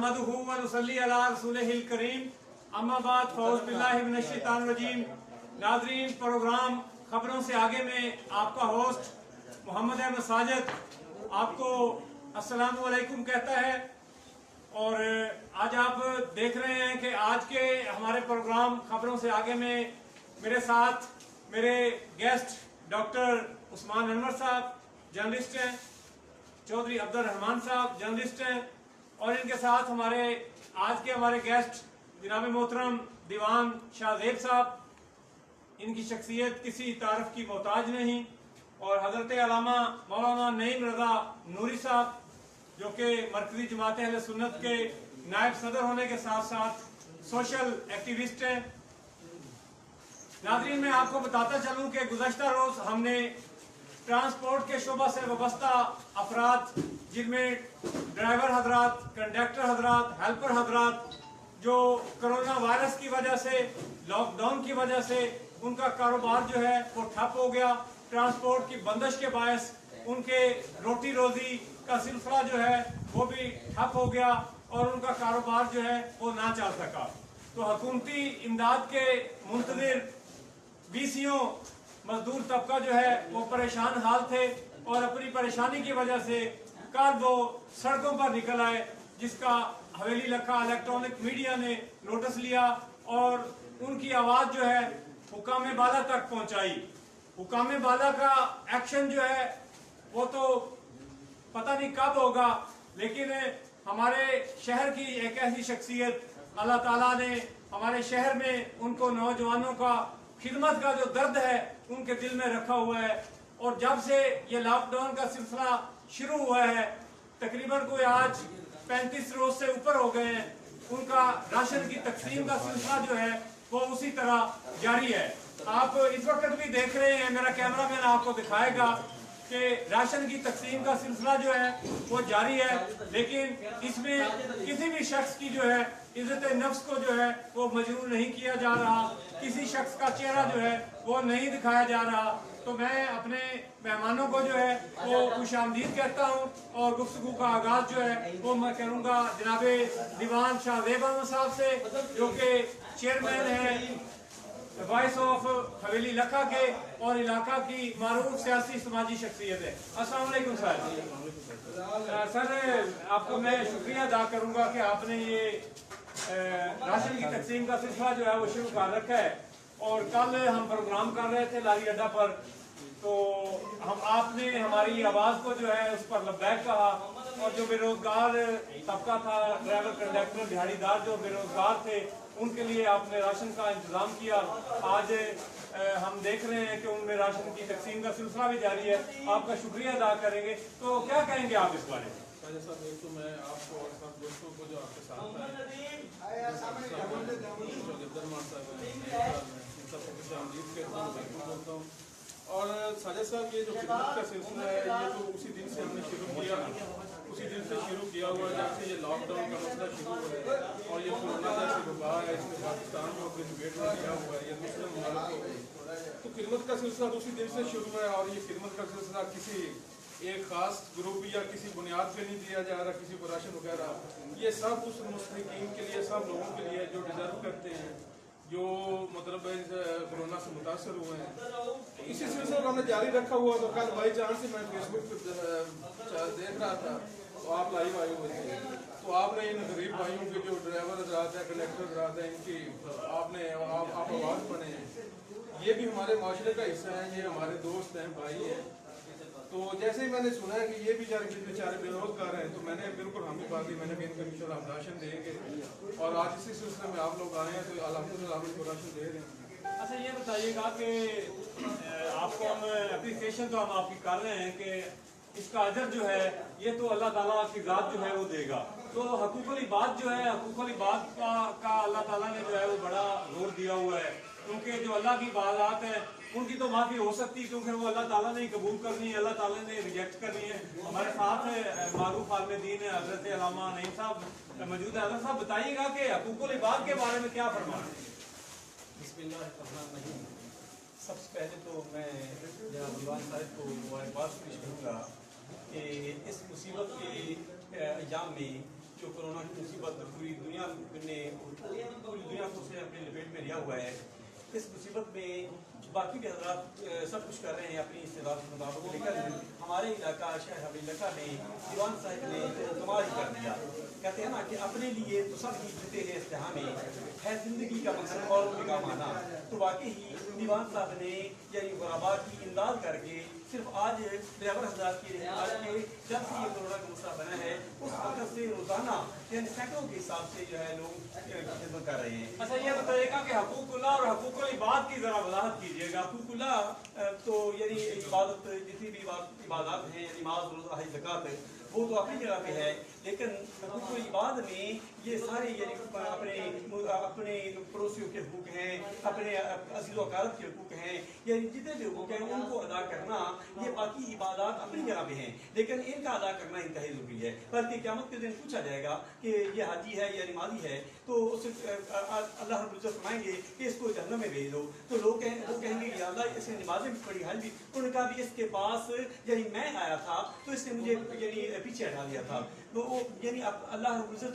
नहमदुहु व नुसल्ली अला रसूलिहिल करीम, अम्मा बाद, फौज बिल्लाहि मिनश शैतानिर रजीम। नाज़रीन, प्रोग्राम खबरों से आगे में आपका होस्ट मोहम्मद अहमद साजिद आपको अस्सलाम वालेकुम कहता है। और आज आप देख रहे हैं कि आज के हमारे प्रोग्राम खबरों से आगे में मेरे साथ मेरे गेस्ट डॉक्टर उस्मान अनवर साहब जर्नलिस्ट हैं, चौधरी अब्दुल रहमान साहब जर्नलिस्ट हैं, और इनके साथ आज के हमारे गेस्ट जनाब मोहतरम दीवान शाहजेब साहब। इनकी शख्सियत किसी तारफ की मोहताज नहीं, और हजरत अल्लामा मौलाना नईम रजा नूरी साहब जो कि मरकजी जमात अहले सुन्नत के नायब सदर होने के साथ साथ सोशल एक्टिविस्ट हैं। नाज़रीन, मैं आपको बताता चलूं कि गुज़श्ता रोज हमने ट्रांसपोर्ट के शोबा से वाबस्ता अफराद, जिनमें ड्राइवर हजरात, कंडक्टर हजरात, हेल्पर हजरात, जो कोरोना वायरस की वजह से, लॉकडाउन की वजह से उनका कारोबार जो है वो ठप हो गया। ट्रांसपोर्ट की बंदिश के बायस उनके रोटी रोजी का सिलसिला जो है वो भी ठप हो गया और उनका कारोबार जो है वो ना चल सका। तो हुकूमती इमदाद के मुंतज़िर बीसीओ मजदूर तबका जो है वो परेशान हाल थे, और अपनी परेशानी की वजह से कल वो सड़कों पर निकल आए, जिसका हवेली लखा इलेक्ट्रॉनिक मीडिया ने नोटिस लिया और उनकी आवाज़ जो है हुकाम बाला तक पहुंचाई। हुकाम बाला का एक्शन जो है वो तो पता नहीं कब होगा, लेकिन हमारे शहर की एक ऐसी शख्सियत अल्लाह ताला ने हमारे शहर में उनको नौजवानों का खिदमत का जो दर्द है उनके दिल में रखा हुआ है। और जब से ये लॉकडाउन का सिलसिला शुरू हुआ है, तकरीबन कोई आज 35 रोज से ऊपर हो गए हैं, उनका राशन की तकसीम का सिलसिला जो है वो उसी तरह जारी है। आप इस वक्त भी देख रहे हैं, मेरा कैमरामैन आपको दिखाएगा कि राशन की तकसीम का सिलसिला जो है वो जारी है, लेकिन इसमें किसी भी शख्स की जो है इज्जत नफ्स को जो है वो मजबूर नहीं किया जा रहा, किसी शख्स का चेहरा जो है वो नहीं दिखाया जा रहा। तो मैं अपने मेहमानों को जो है वो खुशामदीद कहता हूँ, और गुफ्तगू का आगाज जो है वो मैं करूँगा जनाबे दीवान शाहजेब अहमद साहब से, जो कि चेयरमैन है वॉइस ऑफ हवेली लखा के और इलाका की मारूफ सियासी समाजी शख्सियत है। अस्सलाम वालेकुम सर। सर, आपको मैं शुक्रिया अदा करूंगा कि आपने ये राशन की तकसीम का सिलसिला जो है वो शुरू कर रखा है। और कल हम प्रोग्राम कर रहे थे लारी अड्डा पर, तो आपने हमारी आवाज़ को जो है उस पर लब्बैक कहा, और जो बेरोजगार तबका था, ड्राइवर कंडक्टर दिहाड़ीदार जो बेरोजगार थे, उनके लिए आपने राशन का इंतजाम किया। आज हम देख रहे हैं कि उनमें राशन की तकसीम का सिलसिला भी जारी है। आपका शुक्रिया अदा करेंगे, तो क्या कहेंगे आप इस बारे में? तो मैं आपको और सब दोस्तों को जो आपके साथ हैं और साजिद साहब, ये जो खिदमत का सिलसिला है ये तो उसी दिन से हमने शुरू किया, उसी दिन से शुरू किया हुआ जब से ये लॉकडाउन का मसला शुरू हुआ है और ये कोरोना जैसी वबा है, इसमें पाकिस्तान को अपने डिबेट में किया हुआ है, ये मुस्लिम मुल्क को, तो खिदमत का सिलसिला उसी दिन से शुरू है। और ये खिदमत का सिलसिला किसी एक खास ग्रुप या किसी बुनियाद पे नहीं दिया जा रहा, किसी को राशन वगैरह, ये सब उस मुस्तहिकीन के लिए, सब लोगों के लिए जो डिजर्व करते हैं, जो मतलब कोरोना से मुतासर हुए हैं। इसी सिलसिले में हमने जारी रखा हुआ। तो कल बाई चांस से मैं फेसबुक पर देख रहा था तो आप लाइव आए हुए थे, तो आपने इन गरीब भाइयों के जो ड्राइवर हजरात है, कंडक्टर हजरात है, इनकी आपने आप आवाज़ बने हैं। ये भी हमारे माशरे का हिस्सा है, ये हमारे दोस्त हैं, भाई हैं। तो जैसे ही मैंने सुना है कि ये बेचारे बेरोजगार हैं, तो मैंने बिल्कुल हम ही बात की, मैंने इनको इंशाल्लाह हम राशन देंगे, और आज इसी सिलसिले में आप लोग आए हैं तो अल्हम्दुलिल्लाह आप इनको राशन दे रहे हैं। अच्छा, ये बताइएगा कि आपको हम अप्रिसिएशन तो हम आपकी कर रहे हैं कि इसका अजर जो है ये तो अल्लाह ताला की ज़ात जो है वो देगा। तो हकूक़ुल इबाद जो है, हकूक़ुल इबाद का अल्लाह ताला ने जो है वो बड़ा जोर दिया हुआ है, क्योंकि जो अल्लाह की इबादत है उनकी तो माफ़ी हो सकती है, क्योंकि वो अल्लाह ताला ने कबूल करनी है, अल्लाह ताला ने रिजेक्ट करनी है। हमारे साथ मारूफ आलिम दीन हज़रत अल्लामा नईम साहब मौजूद है। हज़रत साहब, बताइएगा कि हकूक़ुल इबाद के बारे में क्या फरमाना है? बिस्मिल्लाहिर्रहमानिर्रहीम। सबसे पहले तो मैं जनाब दीवान साहब को मुबारकबाद पेश करूँगा कि इस मुसीबत के अय्याम में जो कोरोना की मुसीबत पूरी दुनिया को उसने अपने लपेट में लिया हुआ है, इस मुसीबत में बाकी भी हजरात सब कुछ कर रहे हैं अपनी इस्तेदाद के मुताबिक, लेकिन हमारे इलाका शहर हमारे इलाका में दीवान साहब ने कमाल ही कर दिया। कहते हैं ना कि अपने लिए तो सब ही जुटे हैं इस्तेहा में, है जिंदगी का मकसद और निगाह माना। तो वाकई ही दीवान साहब ने यानी गुराबा की इमदाद करके सिर्फ आज ड्राइवर हजरात के आज के जब से ये कोरोना का मसला बना है उस वक्त से रोजाना यानी सैकड़ों के हिसाब से जो है लोग खिदमत कर रहे हैं। अच्छा, ये बताइएगा कि हकूकुल्लाह और हकूकुल इबाद की जरा वजाहत कीजिएगा। हकूकुल्लाह तो यानी इबादत जितनी भी इबादत हैं, नमाज रोज़ा हज ज़कात, वो तो अपनी जगह पे है, लेकिन हकूकुल इबाद में ये सारे यानी अपने पड़ोसियों के हकूक़ हैं, अपने अज़ीज़ व अक़ारब के हकूक़ हैं, यानी जितने भी हकूक़ हैं उनको अदा करना, ये बाकी इबादत अपनी जगह पे हैं, लेकिन इनका अदा करना इंतहाई ज़रूरी है। बल्कि क़यामत के दिन पूछा जाएगा कि ये हाजी है या नमाज़ी है, तो उसे अल्लाह रब्बुल इज़्ज़त फरमाएंगे कि इसको जहन्नम में भेज दो। तो लोग कहेंगे या अल्लाह इसने नमाज़ें भी पढ़ी, हज भी, उन्होंने कहा भी इसके पास यानी मैं आया था तो इसने मुझे यानी पीछे हटा दिया था। तो यानी अल्लाह रब्बुल इज़्ज़त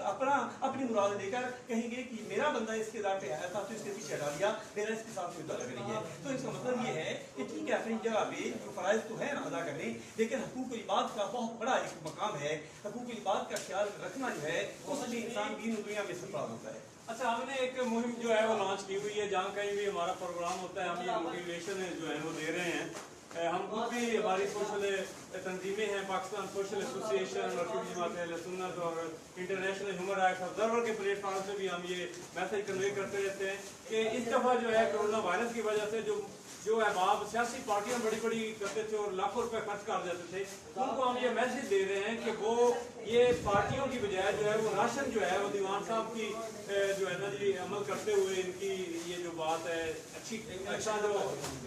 अपनी मुराद लेकर कहेंगे कि मेरा बंदा इसके दार पे आया था तो इसने पीछे हटा दिया, मेरा इसके साथ मुद्दा लग रही है। तो इसका मतलब ये है कि ठीक है अपनी जगह पे फराइज तो है ना अदा करने, लेकिन हकूक़ इबाद का बहुत बड़ा एक मकाम है। हकूक़ इबाद का ख्याल रखना जो है उससे इंसान दीन दुनिया में सरफराज होता है। अच्छा, हमने एक मुहिम जो है वो लॉन्च की हुई है, जहाँ कहीं भी हमारा प्रोग्राम होता है हम ये मोटिवेशन जो है वो दे रहे हैं। हम खुद भी हमारी सोशल तंजीमें हैं, पाकिस्तान सोशल एसोसिएशन और जमात सुन्नत और इंटरनेशनल ह्यूमन राइट्स ऑब्जर्वर के प्लेटफॉर्म से भी हम ये मैसेज कन्वे करते रहते हैं कि इस दफ़ा जो है कोरोना वायरस की वजह से जो अहबाब सियासी पार्टियां बड़ी बड़ी करते थे और लाखों रुपए खर्च कर देते थे, उनको हम ये मैसेज दे रहे हैं कि वो ये पार्टियों की बजाय जो है वो राशन जो है वो दीवान साहब की जो है ना जी अमल करते हुए इनकी ये जो बात है अच्छा जो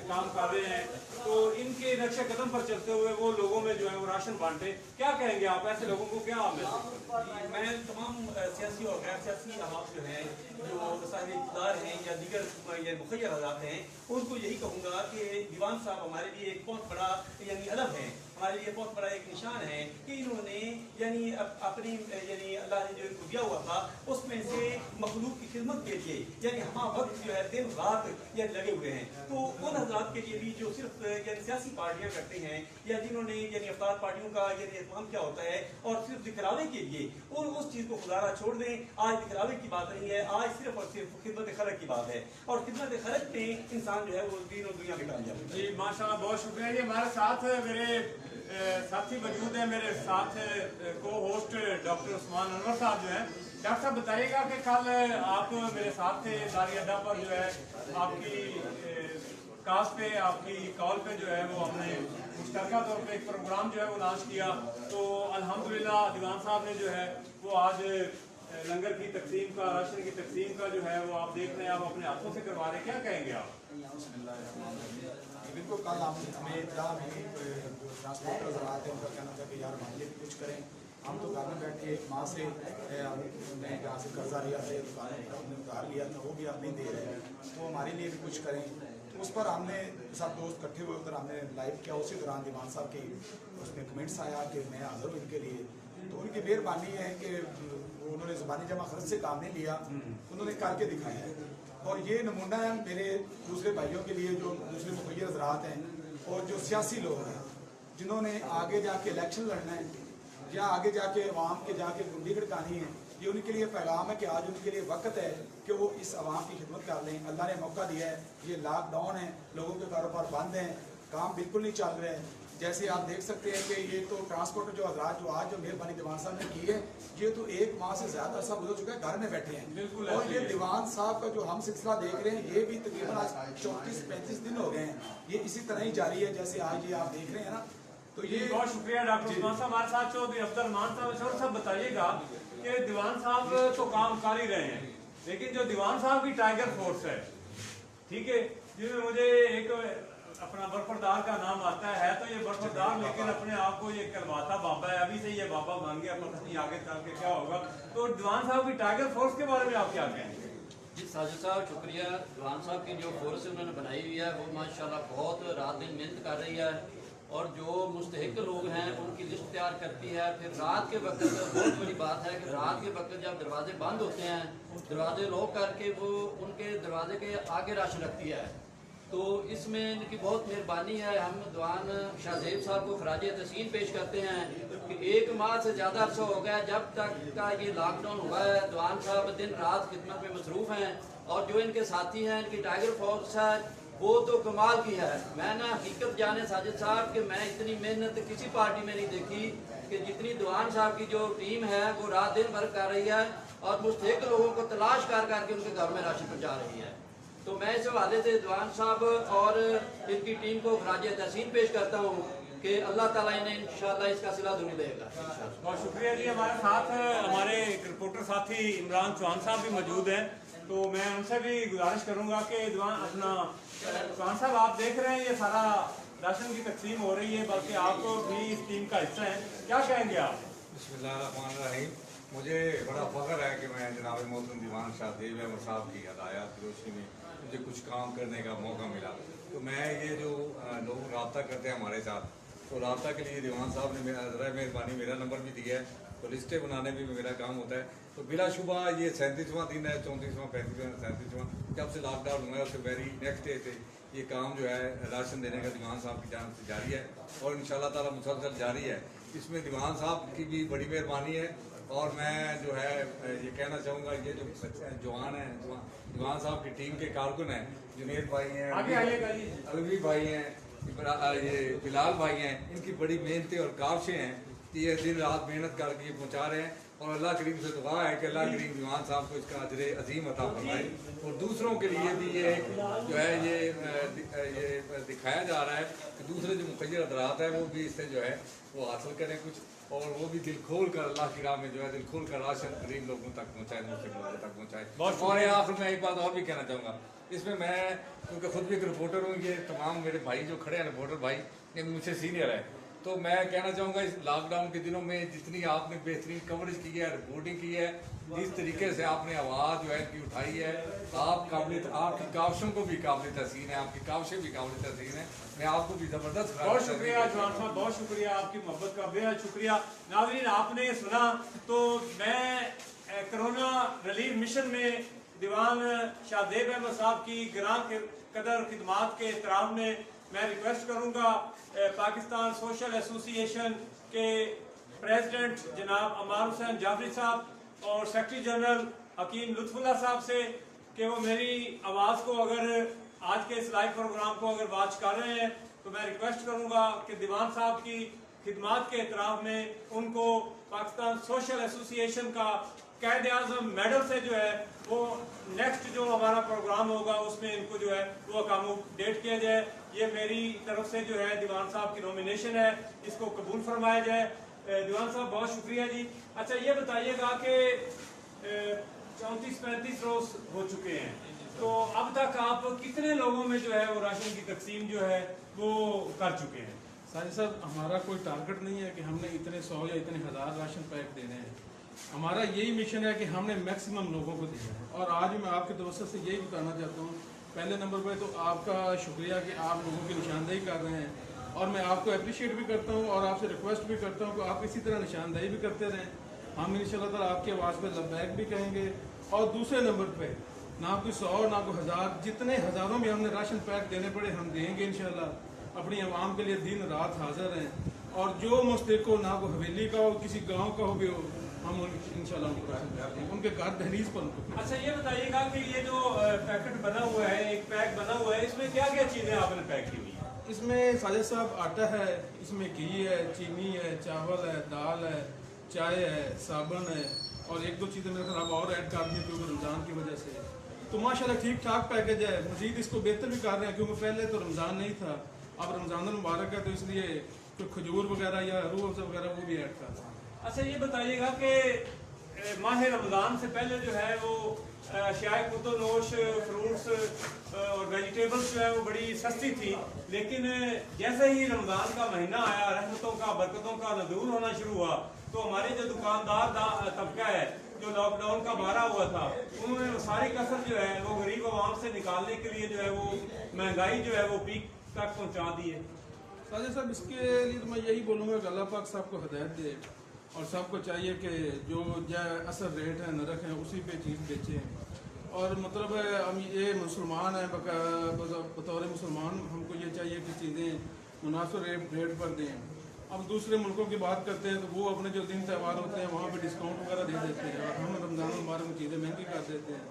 काम कर रहे हैं, तो इनके नक्शे कदम पर चलते हुए वो लोगों में जो है वो राशन बांटे। क्या कहेंगे आप ऐसे लोगों को, क्या मैसेज? मैं तमाम सियासी और गैर सियासी अहबाब जो हैं, जो साहिब इक़्तिदार हैं या दीगर या मुखय्यर आज़ाद हैं, उनको यही कहूँगा कि दीवान साहब हमारे लिए एक बहुत बड़ा यानी अदब है, हमारे लिए बहुत बड़ा एक निशान है कि इन्होंने यानी अपनी यानी अल्लाह ने जो इनको दिया हुआ था उसमें से मखलूक की खिदमत के लिए यानी हम वक्त जो है दिन रात या लगे हुए हैं। तो उन हज़रात के लिए भी जो सिर्फ यानी सियासी पार्टियां करते हैं या जिन्होंने यानी अफ्तार पार्टियों का यानी एहतमाम क्या होता है और सिर्फ दिखलावे के लिए उस चीज़ को खुदारा छोड़ दें। आज दिखलावे की बात नहीं है, आज सिर्फ और सिर्फ खिदमत खलक की बात है, और खिदमत खलक में इंसान जो है वो दीन और दुनिया में कामयाब है। जी माशाल्लाह, बहुत शुक्रिया। ये हमारे साथ मेरे साथी मौजूद हैं, मेरे साथ को होस्ट डॉक्टर उस्मान अनवर साहब जो हैं। डॉक्टर साहब बताइएगा कि कल आप मेरे साथ थे दारी अड्डा पर, जो है आपकी कास्ट पे आपकी कॉल पे जो है वो हमने मुश्तरका तौर पे एक प्रोग्राम जो है वो लॉन्च किया। तो अल्हम्दुलिल्लाह दीवान साहब ने जो है वो आज लंगर की तकसीम का, राशन की तकसीम का जो है वो आप देख रहे हैं, आप अपने हाथों से करवा रहे हैं, क्या कहेंगे आप? बिल्कुल, कल हमें इतना भी ट्रांसपोर्टर हज़रात हैं उनका कहना था कि यार हमारे लिए भी कुछ करें। हम तो घर में बैठे एक माह से हमने यहाँ से कर्जा लिया था, हमने उधार लिया था, वो भी आप नहीं दे रहे हैं, तो हमारे लिए भी कुछ करें। तो उस पर हमने सब दोस्त इकट्ठे हुए उधर हमने लाइव किया। उसी दौरान दीवान साहब की उसमें कमेंट्स आया कि मैं हाजिर हूँ इनके लिए। तो उनकी मेहरबानी है कि उन्होंने ज़बानी जमा खर्च से काम नहीं लिया, उन्होंने करके दिखाया है। और ये नमूना है मेरे दूसरे भाइयों के लिए जो दूसरे मुखय्यर हज़रात हैं और जो सियासी लोग हैं जिन्होंने आगे जाके इलेक्शन लड़ना है या आगे जाके अवाम के जाके गुंडी खड़कानी है, ये उनके लिए पैगाम है कि आज उनके लिए वक्त है कि वो इस अवाम की खिदमत कर लें। अल्लाह ने मौका दिया है, ये लॉकडाउन है, लोगों के कारोबार बंद हैं, काम बिल्कुल नहीं चल रहे हैं। जैसे आप देख सकते हैं कि ये तो ट्रांसपोर्टर जो हजरात जो आज जो मेहरबानी दीवान साहब ने की है, ये तो एक माह से ज़्यादा अरसा गुजर चुका है, घर में बैठे हैं। और ये दीवान साहब का जो हम सिलसिला देख रहे हैं, ये भी तकरीबन आज 34-35 दिन हो गए हैं, ये इसी तरह ही जारी है जैसे आज ये आप देख रहे हैं ना। तो ये बहुत शुक्रिया डॉक्टर उस्मान साहब। हमारे साथ चौधरी अब्दुर्रहमान साहब बताइएगा कि दीवान साहब तो काम कर ही रहे हैं, लेकिन जो दीवान साहब की टाइगर फोर्स है, ठीक है, जिसमें मुझे एक अपना बरफरदार का नाम आता है तो ये बरफरदार, लेकिन अपने आप को ये करवाता बाबा है, अभी से ये बाबा बन गया, पता नहीं आगे चल के क्या होगा। तो दीवान साहब की टाइगर फोर्स के बारे में आप क्या कहेंगे? जी साजिद साहब शुक्रिया। दीवान साहब की जो फोर्स उन्होंने बनाई हुई है वो माशाल्लाह बहुत रात दिन मेहनत कर रही है और जो मुस्तहिक लोग हैं उनकी लिस्ट तैयार करती है। फिर रात के वक्त बहुत बड़ी बात है कि रात के वक्त जब दरवाजे बंद होते हैं, दरवाजे लॉक करके वो उनके दरवाजे के आगे राशन रखती है। तो इसमें इनकी बहुत मेहरबानी है। हम दीवान शाहजेब साहब को खराज तहसीन पेश करते हैं कि 1 माह से ज़्यादा अर्सा हो गया जब तक का ये लॉकडाउन हुआ है। दीवान साहब दिन रात खिदमत में मसरूफ़ हैं और जो इनके साथी हैं, इनकी टाइगर फोर्स है, वो तो कमाल की है। मैं ना हकीकत जाने साजिद साहब कि मैं इतनी मेहनत किसी पार्टी में नहीं देखी कि जितनी दीवान साहब की जो टीम है वो रात दिन भर कर रही है और मुस्तहिक लोगों को तलाश कर करके उनके घर में राशन पहुँचा रही है। तो मैं इस हवाले से दीवान साहब और इनकी टीम को खराज तहसीन पेश करता हूँ कि अल्लाह ताला इन्हें इंशाल्लाह इसका सिला दुनी देगा। बहुत शुक्रिया जी। हमारे साथ हमारे रिपोर्टर साथी इमरान चौहान साहब भी मौजूद हैं, तो मैं उनसे भी गुजारिश करूंगा कि चौहान साहब, आप देख रहे हैं ये सारा राशन की तकसीम हो रही है, बल्कि आप भी इस टीम का हिस्सा हैं, क्या कहेंगे आप? बिस्मिल्लाहिर्रहमानिर्रहीम। मुझे बड़ा फ़ख्र है कि मैं जनाब मोहतरम दीवान शाहजेब अहमद साहब की हदायत की रोशनी में मुझे कुछ काम करने का मौका मिला। तो मैं ये जो लोग रब्ता करते हैं हमारे साथ, तो रब्ता के लिए दीवान साहब ने ज़रा मेहरबानी मेरा नंबर भी दिया है, तो लिस्टें बनाने में भी मेरा काम होता है। तो बिलाशुबा ये 37वां दिन है, 34वां 35वां 37वां जब से लॉकडाउन हुआ है उससे वेरी नेक्स्ट डे से ये काम जो है राशन देने का दीवान साहब की जान से जारी है और इंशाल्लाह ताला मुसलसल जारी है। इसमें दीवान साहब की भी बड़ी मेहरबानी है और मैं जो है ये कहना चाहूँगा, ये जो जवान हैं, दीवान साहब की टीम के कारकुन हैं, जुनेद भाई हैं, अलवी भाई हैं, ये बिलाल भाई हैं, इनकी बड़ी मेहनतें और काविशें हैं कि ये दिन रात मेहनत करके पहुँचा रहे हैं और अल्लाह करीम से दुआ है कि अल्लाह करीम दीवान साहब को इसका अजर अजीम अता फरमाए और दूसरों के लिए भी ये जो है ये दिखाया जा रहा है कि दूसरे जो मुखिर हजरात है वो भी इससे जो है वो हासिल करें कुछ, और वो भी दिल खोल कर अल्लाह की राह में जो है दिल खोल कर राशन गरीब लोगों तक पहुँचाए, मुस्लिम लोगों तक पहुँचाए। और आखिर में एक बात और भी कहना चाहूँगा, इसमें मैं क्योंकि खुद भी एक रिपोर्टर हूँ, ये तमाम मेरे भाई जो खड़े हैं रिपोर्टर भाई, ये मुझसे सीनियर है, तो मैं कहना चाहूँगा इस लॉकडाउन के दिनों में जितनी आपने बेहतरीन कवरेज की है, रिपोर्टिंग की है, जिस तरीके से आपने आवाज़ जो है की उठाई है, आपकी काविशों को भी काबिल तहसीन है, आपकी काविशें भी काबिल तहसीन है। मैं आपको भी ज़बरदस्त बहुत शुक्रिया जवान साहब, बहुत शुक्रिया, आपकी मोहब्बत का बेहद शुक्रिया। नाज़रीन, आपने सुना तो मैं कोरोना रिलीफ मिशन में दीवान शाहजेब अहमद साहब की ग्रां कदर खिदमात के एहतराम में मैं रिक्वेस्ट करूंगा पाकिस्तान सोशल एसोसिएशन के प्रेसिडेंट जनाब अमार हुसैन जाफरी साहब और सेक्रेटरी जनरल हकीम लुत्फुल्लाह साहब से कि वो मेरी आवाज़ को अगर आज के इस लाइव प्रोग्राम को अगर वॉच कर रहे हैं तो मैं रिक्वेस्ट करूंगा कि दीवान साहब की खिदमात के एहतराम में उनको पाकिस्तान सोशल एसोसिएशन का कायदे आज़म मेडल से जो है वो नेक्स्ट जो हमारा प्रोग्राम होगा उसमें इनको जो है वो अकोमोडेट किया जाए। ये मेरी तरफ से जो है दीवान साहब की नॉमिनेशन है, इसको कबूल फरमाया जाए। दीवान साहब बहुत शुक्रिया जी। अच्छा ये बताइएगा कि 34-35 रोज हो चुके हैं, तो अब तक आप कितने लोगों में जो है वो राशन की तकसीम जो है वो कर चुके हैं? साजिद साहब, हमारा कोई टारगेट नहीं है कि हमने इतने 100 या इतने 1000 राशन पैक देने हैं। हमारा यही मिशन है कि हमने मैक्सिमम लोगों को दिया है। और आज मैं आपके तवज्जो से यही बताना चाहता हूँ, पहले नंबर पर तो आपका शुक्रिया कि आप लोगों की निशानदेही कर रहे हैं और मैं आपको अप्रिशिएट भी करता हूँ और आपसे रिक्वेस्ट भी करता हूँ कि आप इसी तरह निशानदेही भी करते रहें। हम इंशाल्लाह ताला आपकी आवाज़ पर लब्बैक भी कहेंगे। और दूसरे नंबर पर ना कोई 100 ना कोई 1000, जितने हज़ारों में हमने राशन पैक देने पड़े हम देंगे इंशाल्लाह। अपनी आवाम के लिए दिन रात हाजिर हैं और जो मुस्तहिक हो, ना कोई हवेली का हो, किसी गाँव का हो भी हो, हम इंशाल्लाह उनको राशन पैक देंगे, उनके घर दहलीज पर उनको। अच्छा ये बताइएगा कि ये जो पैकेट बना हुआ है, एक पैक बना हुआ है, इसमें क्या क्या चीज़ें आपने पैक की हुई है? इसमें साजिद साहब आटा है, इसमें घी है, चीनी है, चावल है, दाल है, चाय है, साबुन है और 1-2 चीज़ें मेरे ख्याल आप और ऐड कर दी क्योंकि रमज़ान की वजह से। तो माशाल्लाह ठीक ठाक पैकेज है। मज़ीद इसको बेहतर भी कर रहे हैं क्योंकि पहले तो रमज़ान नहीं था, अब रमज़ान मुबारक है तो इसलिए कोई खजूर वगैरह या रूह अफ़ज़ा वगैरह वो भी ऐड कर रहे हैं। अच्छा ये बताइएगा कि माह रमज़ान से पहले जो है वो शायद कुतुनोश, फ्रूट्स और वेजिटेबल्स जो है वो बड़ी सस्ती थी, लेकिन जैसे ही रमज़ान का महीना आया, रहमतों का बरकतों का नज़ूर होना शुरू हुआ, तो हमारे जो दुकानदार तबका है जो लॉकडाउन का मारा हुआ था, उन्होंने सारी कसर जो है वो गरीब आवाम से निकालने के लिए जो है वो महंगाई जो है वो पीक तक पहुँचा दी है। राजा साहब, इसके लिए तो मैं यही बोलूँगा कि अल्लाह पाक सबको हिदायत दे और सबको चाहिए कि जो असर रेट है नरक है उसी पे चीज़ बेचें। और मतलब हम ये मुसलमान हैं, बतौर मुसलमान हमको ये चाहिए कि चीज़ें मुनासिब रेट पर दें। अब दूसरे मुल्कों की बात करते हैं तो वो अपने जो दिन त्यौहार होते हैं वहाँ पे डिस्काउंट वगैरह दे देते हैं और हम रमज़ान मुबारक में चीज़ें महंगी कर देते हैं।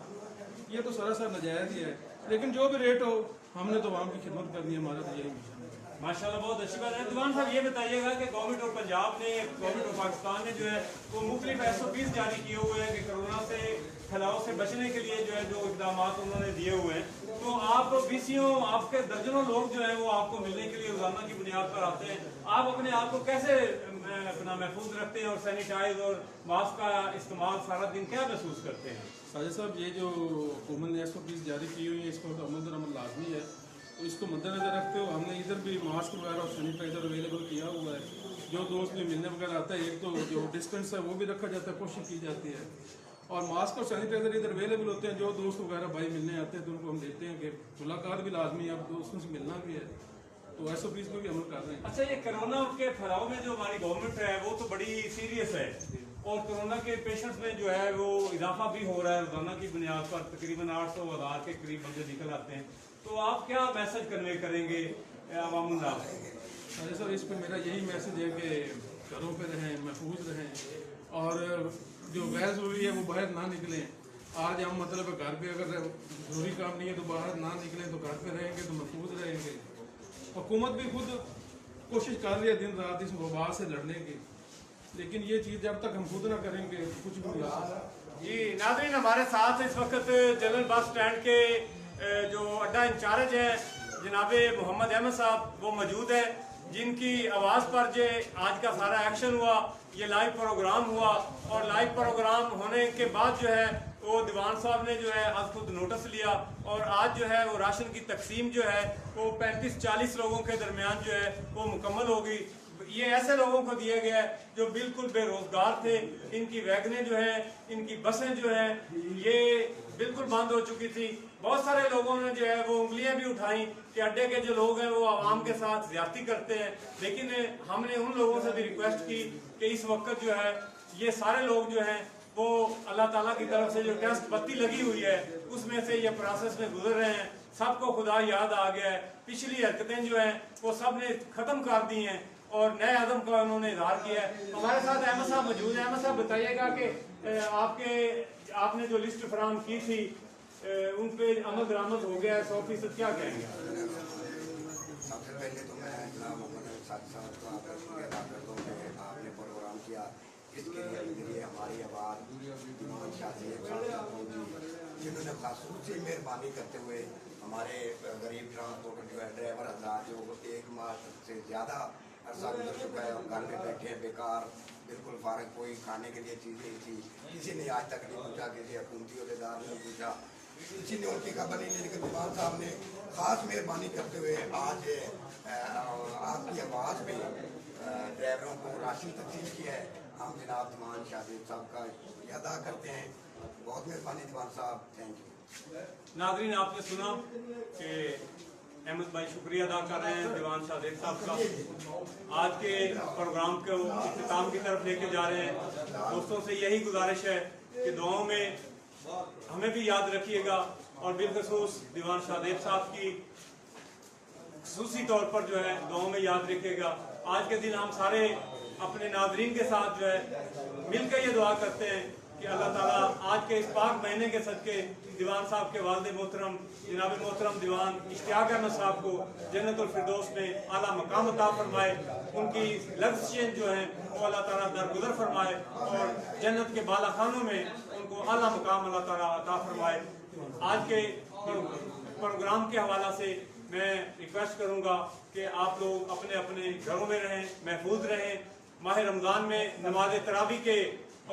ये तो सरासर नाजायज़ ही है, लेकिन जो भी रेट हो हमने तो वहाँ की खिदमत करनी है, हमारा तो यही मिशन है। माशाल्लाह, बहुत अच्छी बात है। दीवान साहब, ये बताइएगा कि गवर्नमेंट ऑफ पंजाब ने, गवर्नमेंट ऑफ पाकिस्तान ने जो है वो मुख्तलिफ SOPs जारी किए हुए हैं कि कोरोना से फैलाव से बचने के लिए जो है जो इकदाम उन्होंने दिए हुए हैं। तो आप BCO, आपके दर्जनों लोग जो है वो आपको मिलने के लिए रोजाना की बुनियाद पर आते हैं, आप अपने आप को कैसे अपना महफूज रखते हैं और सैनिटाइज और मास्क का इस्तेमाल सारा दिन क्या महसूस करते हैं? साजिद साहब, ये जो हुकूमत ने SOPs जारी की हुई है इसको तो अमल लाजमी है, तो इसको मद्देनजर रखते हुए हमने इधर भी मास्क वगैरह और सैनिटाइजर अवेलेबल किया हुआ है। जो दोस्त भी मिलने वगैरह आता है, एक तो जो डिस्टेंस है वो भी रखा जाता है, कोशिश की जाती है, और मास्क और सैनिटाइजर इधर अवेलेबल होते हैं। जो दोस्त वगैरह भाई मिलने आते हैं तो उनको हम देते हैं कि मुलाकात भी लाजमी है, अब दोस्तों से मिलना भी है, तो SOPs को भी अमल कर रहे हैं। अच्छा, ये कोरोना के फैलाव में जो हमारी गवर्नमेंट है वो तो बड़ी सीरियस है और कोरोना के पेशेंट्स में जो है वो इजाफा भी हो रहा है। रोजाना की बुनियाद पर तकरीबन 800,000 के करीब बंदे निकल आते हैं, तो आप क्या मैसेज कन्वे करेंगे अवाम नाम? अरे सर, इस पर मेरा यही मैसेज है कि घरों पे रहें, महफूज रहें और जो गैर ज़रूरी है वो बाहर ना निकलें। आज हम मतलब घर पे अगर ज़रूरी काम नहीं है तो बाहर ना निकलें, तो घर पे रहेंगे तो महफूज रहेंगे। हुकूमत भी खुद कोशिश कर रही है दिन रात इस वबा से लड़ने की, लेकिन ये चीज़ जब तक हम खुद ना करेंगे कुछ भी नहीं होगा। जी नाज़रीन, हमारे साथ इस वक्त जनरल बस स्टैंड के जो अड्डा इंचार्ज है जनाब मोहम्मद अहमद साहब वो मौजूद है, जिनकी आवाज़ पर जो आज का सारा एक्शन हुआ, ये लाइव प्रोग्राम हुआ और लाइव प्रोग्राम होने के बाद जो है वो दीवान साहब ने जो है आज खुद नोटिस लिया और आज जो है वो राशन की तकसीम जो है वो 35-40 लोगों के दरमियान जो है वो मुकम्मल होगी। ये ऐसे लोगों को दिया गया है जो बिल्कुल बेरोजगार थे, इनकी वैगनें जो है, इनकी बसें जो है ये बिल्कुल बंद हो चुकी थी। बहुत सारे लोगों ने जो है वो उंगलियां भी उठाई कि अड्डे के जो लोग हैं वो आवाम के साथ ज्यादती करते हैं, लेकिन हमने उन लोगों से भी रिक्वेस्ट की कि इस वक्त जो है ये सारे लोग जो हैं वो अल्लाह ताला की तरफ से जो टेस्ट बत्ती लगी हुई है उसमें से ये प्रोसेस में गुजर रहे हैं। सबको खुदा याद आ गया है, पिछली हरकतें जो हैं वो सब ने खत्म कर दी हैं और नए आदम का उन्होंने इजहार किया है। हमारे साथ अहमद साहब मौजूद हैं। अहमद साहब, बताइएगा कि आपने जो लिस्ट फराहम की थी उन पे अमल दरामद हो गया है 100%, क्या कहेंगे? सबसे पहले तो मैं जनाब मोहम्मद साहब को आपका शुक्रिया अदा करता हूँ कि आपने प्रोग्राम किया, इसके लिए हमारी आवाज़ जिन्होंने खासूस से मेहरबानी करते हुए हमारे गरीब ट्रांसपोर्ट ड्राइवर हजरात जो 1 माह से ज़्यादा अर्सा गुजर चुका है और घर में बैठे हैं बेकार, बिल्कुल फारग, कोई खाने के लिए चीज़ नहीं थी, किसी ने आज तक नहीं पूछा, किसी हुकूमती अहदेदार ने पूछा, किसी ने उनकी खबर नहीं ली, लेकिन दीवान साहब ने खास मेहरबानी करते हुए आज आपकी आवाज़ में ड्राइवरों को राशन तकसीम किया है। हम जनाब दीवान शाहदेव साहब का अदा करते हैं, बहुत मेहरबानी दीवान साहब, थैंक यू। नाज़रीन, आपने सुना कि अहमद भाई शुक्रिया अदा कर रहे हैं दीवान शाहदेव साहब का। आज के प्रोग्राम को इख्तिताम की तरफ लेके जा रहे हैं। दोस्तों से यही गुजारिश है कि दुआओं में हमें भी याद रखिएगा और बिलखसूस दीवान शाहदेव साहब की खुसूसी तौर पर जो है दुआओं में याद रखिएगा। आज के दिन हम सारे अपने नाज़रीन के साथ जो है मिलकर ये दुआ करते हैं कि अल्लाह ताला आज के इस पाक महीने के सदके दीवान साहब के वालिद मोहतरम जनाब मोहतरम दीवान इश्तियाक अहमद साहब को जन्नतुल फिरदौस में आला मकाम अता फरमाए, उनकी लफ्ज़ें जो हैं वो अल्लाह ताला दरगुजर फरमाए और जन्नत के बाला खानों में उनको आला मकाम अल्लाह ताला अता फरमाए। आज के प्रोग्राम के हवाला से मैं रिक्वेस्ट करूँगा कि आप लोग अपने अपने घरों में रहें, महफूज रहें। माह रमज़ान में नमाज तरावी के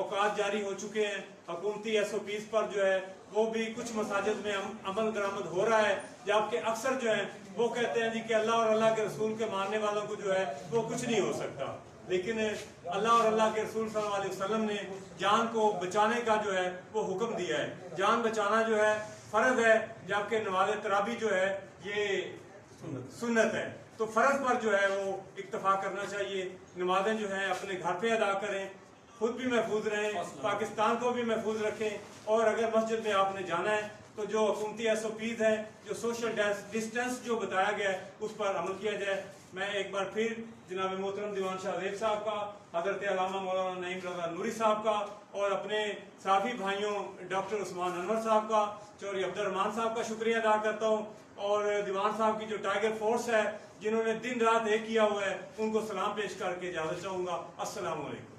औकात जारी हो चुके हैं। हुकूमती SOPs पर जो है वो भी कुछ मसाजिद में अमल दरामद हो रहा है, जबकि अक्सर जो है वो कहते हैं जी कि अल्लाह और अल्लाह के रसूल के मानने वालों को जो है वो कुछ नहीं हो सकता, लेकिन अल्लाह और अल्लाह के रसूल सल्लल्लाहु अलैहि वसल्लम ने जान को बचाने का जो है वो हुक्म दिया है। जान बचाना जो है फ़र्ज है, जबकि नमाज तरावी जो है ये सुन्नत है। तो फ़र्ज पर जो है वो इक्तफा करना चाहिए। नमाजें जो है अपने घर पे अदा करें, खुद भी महफूज रहें, पाकिस्तान को भी महफूज रखें। और अगर मस्जिद में आपने जाना है तो जो हुकूमती SOPs है, जो सोशल डिस्टेंस जो बताया गया है, उस पर अमल किया जाए। मैं एक बार फिर जनाब मोहतरम दीवान शाहजेब साहब का, हज़रत अल्लामा मौलाना नईम रज़ा नूरी साहब का और अपने साथी भाइयों डॉक्टर उस्मान अनवर साहब का, चौधरी अब्दुर्रहमान साहब का शुक्रिया अदा करता हूँ। और दीवान साहब की जो टाइगर फोर्स है जिन्होंने दिन रात एक किया हुआ है, उनको सलाम पेश करके इजाज़त चाहूँगा। अस्सलाम वालेकुम।